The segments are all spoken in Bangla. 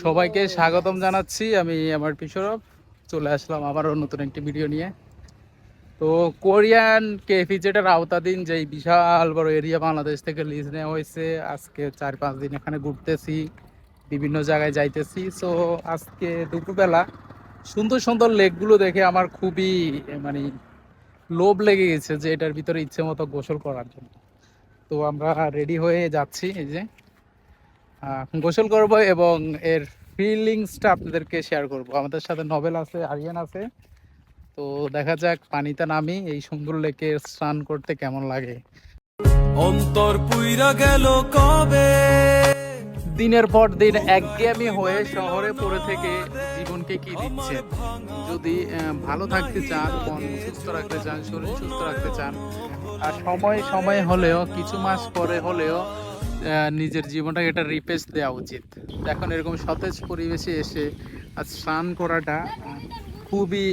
সবাইকে স্বাগতম জানাচ্ছি। আমি আমার পিছরব চলে আসলাম আবারও নতুন একটি ভিডিও নিয়ে। তো কোরিয়ান কেফি যেটার আওতাধীন যেই বিশাল বড় এরিয়া বাংলাদেশ থেকে লিজ নেওয়া হয়েছে, আজকে 4-5 দিন এখানে ঘুরতেছি, বিভিন্ন জায়গায় যাইতেছি। সো আজকে দুপুরবেলা সুন্দর সুন্দর লেকগুলো দেখে আমার খুবই মানে লোভ লেগে গেছে যে এটার ভিতরে ইচ্ছে মতো গোসল করার জন্য। তো আমরা রেডি হয়ে যাচ্ছি, এই যে গোসল করব এবং এর ফিলিংসটা আপনাদেরকে শেয়ার করব। আমাদের সাথে নভেল আছে, আরিয়ান আছে। তো দেখা যাক পানিতে নামি এই সুন্দর লেকে স্নান করতে কেমন লাগে। অন্তর পুইরা গেল কবে। দিনের পর দিন একঘেয়েমি হয়ে শহরে পড়ে থেকে জীবনকে কি দিচ্ছে। যদি ভালো থাকতে চান, মন সুস্থ রাখতে চান, শরীর সুস্থ রাখতে চান, আর সময় সময় হলেও কিছু মাস পরে হলেও নিজের জীবনটাকে একটা রিফ্রেশ দেওয়া উচিত। এখন এরকম সতেজ পরিবেশে এসে আজ স্নান করাটা খুবই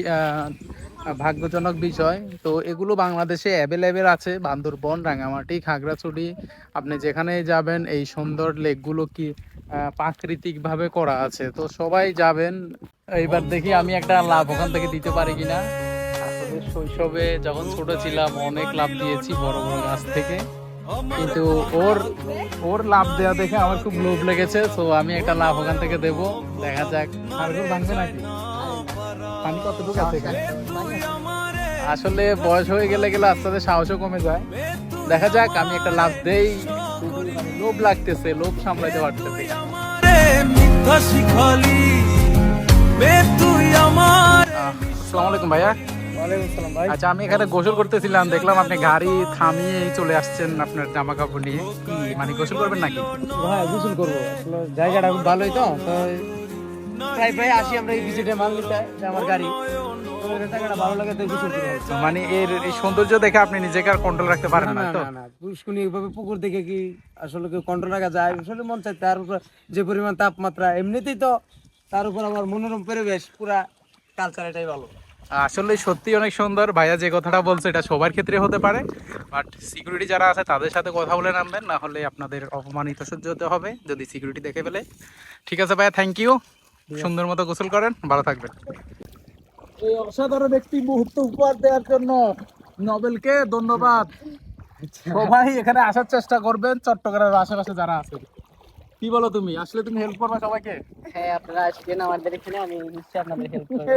ভাগ্যজনক বিষয়। তো এগুলো বাংলাদেশে অ্যাভেলেবেল আছে, বান্দরবন, রাঙামাটি, খাগড়াছড়ি, আপনি যেখানে যাবেন এই সুন্দর লেকগুলো কি প্রাকৃতিকভাবে করা আছে। তো সবাই যাবেন। এইবার দেখি আমি একটা লাভ ওখান থেকে দিতে পারি কিনা। আসলে শৈশবে যখন ছোট ছিলাম অনেক লাভ দিয়েছি বড় বড় গাছ থেকে, কিন্তু ওর ওর লাভ দেওয়া দেখে আমার খুব লোভ লেগেছে। তো আমি একটা লাভ ওখান থেকে দেবো, দেখা যাক খালগুলো ভাঙবে নাকি। পানি কতটুকু আছে এখানে? আসলে বয়স হয়ে গেলে গেলে আস্তে আস্তে সাহসও কমে যায়। দেখা যাক, আমি একটা লাভ দেই। মানে লোভ লাগতেছে, লোভ সামলাইতে পারতেছি। মিথ্যা শিখালি মে তুই আমার। আসসালামু আলাইকুম ভাইয়া। ওয়ালাইকুম আসসালাম ভাই। আচ্ছা, আমি এখানে গোসল করতেছিলাম, দেখলাম আপনি গাড়ি থামিয়ে চলে আসছেন আপনার জামা কাপড় নিয়ে। কি মানে গোসল করবেন নাকি? ভাই গোসল করবো, আসলে জায়গাটা খুব ভালোই তো প্রায় প্রায় আসি আমরা এই ভিজিটে মাল নিতে, যে আমার গাড়ি তো এই জায়গাটা ভালো লাগে তাই গোসল করি। মানে এর এই সৌন্দর্য দেখে আপনি নিজেকে আর কন্ট্রোল রাখতে পারেন না না না তো? না না, পুষ্কুনি এইভাবে পুকুর দেখে কি আসলে কেউ কন্ট্রোল রাখা যায়? আসলে মন চাই, তার উপর যে পরিমাণ তাপমাত্রা এমনিতেই তো, তার উপর আবার মনোরম পরিবেশ, পুরা কালচার এটাই ভালো। আসলে সত্যি অনেক সুন্দর। ভাইয়া যে কথাটা বলছে এটা সবার ক্ষেত্রে হতে পারে, বাট সিকিউরিটি যারা আছে তাদের সাথে কথা বলে নামবেন, না হলে আপনাদের অপমানিত সহ্য হতে হবে যদি সিকিউরিটি দেখে ফেলে। ঠিক আছে ভাইয়া, থ্যাংক ইউ। সুন্দর মতো গোসল করেন, ভালো থাকবেন। এই অসাধারণ একটি মুহূর্ত উপহার দেওয়ার জন্য নবেলকে ধন্যবাদ। সবাই এখানে আসার চেষ্টা করবেন, চট্টগ্রামের আশেপাশে যারা আছে। কি বলো তুমি? আসলে তুমি হেল্প করবে সবাইকে? হ্যাঁ, আপনারা আসবেন আমাদের এখানে, আমি নিশ্চয়ই আপনাদের হেল্প করব।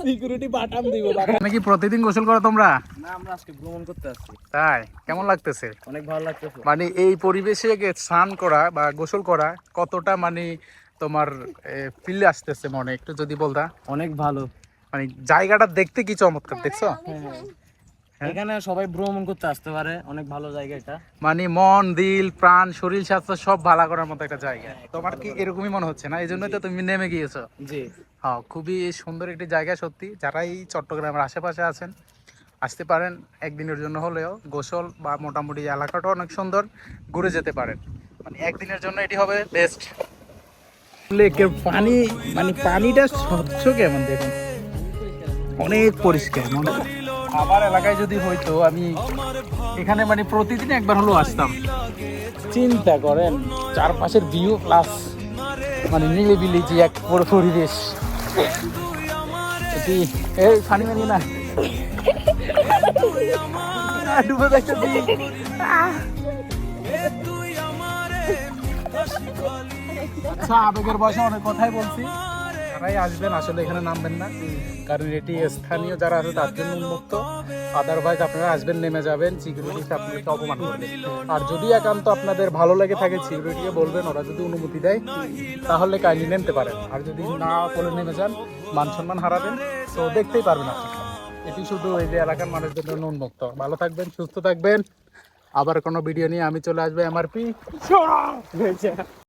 সিকিউরিটি বাটাম দিব। নাকি প্রতিদিন গোসল করো তোমরা? না, আমরা আজকে ভ্রমণ করতে আসছি। তাই? কেমন লাগতেছে? অনেক ভালো লাগতেছে। মানে এই পরিবেশে স্নান করা বা গোসল করা কতটা মানে তোমার ফিল আসতেছে মনে, একটু যদি বলতা। অনেক ভালো। মানে জায়গাটা দেখতে কি চমৎকার, দেখছো? হ্যাঁ। এখানে সবাই ভ্রমণ করতে আসতে পারে, অনেক ভালো জায়গা এটা। মানে মন, দিল, প্রাণ, শরীর স্বাস্থ্য সব ভালো করার মতো একটা জায়গা। তোমার কি এরকমই মনে হচ্ছে না? এই জন্যই তো তুমি নেমে গিয়েছো। জি। হ্যাঁ, খুবই সুন্দর একটি জায়গা। সত্যি যারা এই চট্টগ্রামের আশেপাশে আছেন আসতে পারেন একদিনের জন্য হলেও। গোসল বা মোটামুটি এলাকাটা অনেক সুন্দর, ঘুরে যেতে পারেন। মানে একদিনের জন্য এটি হবে বেস্ট। লেকের পানি মানে পানিটা স্বচ্ছ কেমন দেখুন, অনেক পরিষ্কার। মানে আমার এলাকায় যদি হয়তো আমি এখানে মানে প্রতিদিন একবার হলেও আসতাম। চিন্তা করেন চারপাশের ভিউ প্লাস মানে নিলিবিলি যে এক বড় পরিবেশ। এটি এই পানি মানি না ডুবে দেখতেছি। আচ্ছা, আবেগের বয়সে অনেক কথাই বলছি। যারাই আসবেন আসলে এখানে নামবেন না, কারণ এটি স্থানীয় যারা আছে তার জন্য উন্মুক্ত। আদারওয়াইজ আপনারা আসবেন, নেমে যাবেন, সিকিউরিটি আপনাদেরকে অপমান করবে। আর যদি একান্ত আপনাদের ভালো লেগে থাকে সিকিউরিটিকে বলবেন, ওরা যদি অনুমতি দেয় তাহলে কাইন্ডলি নিতে পারেন। আর যদি না বলে নেমে যান মান সম্মান হারাবেন, তো দেখতেই পারবেন আপনারা। এটি শুধু এই যে এলাকার মানুষদের জন্য উন্মুক্ত। ভালো থাকবেন, সুস্থ থাকবেন। আবার কোনো ভিডিও নিয়ে আমি চলে আসবো। এমআরপি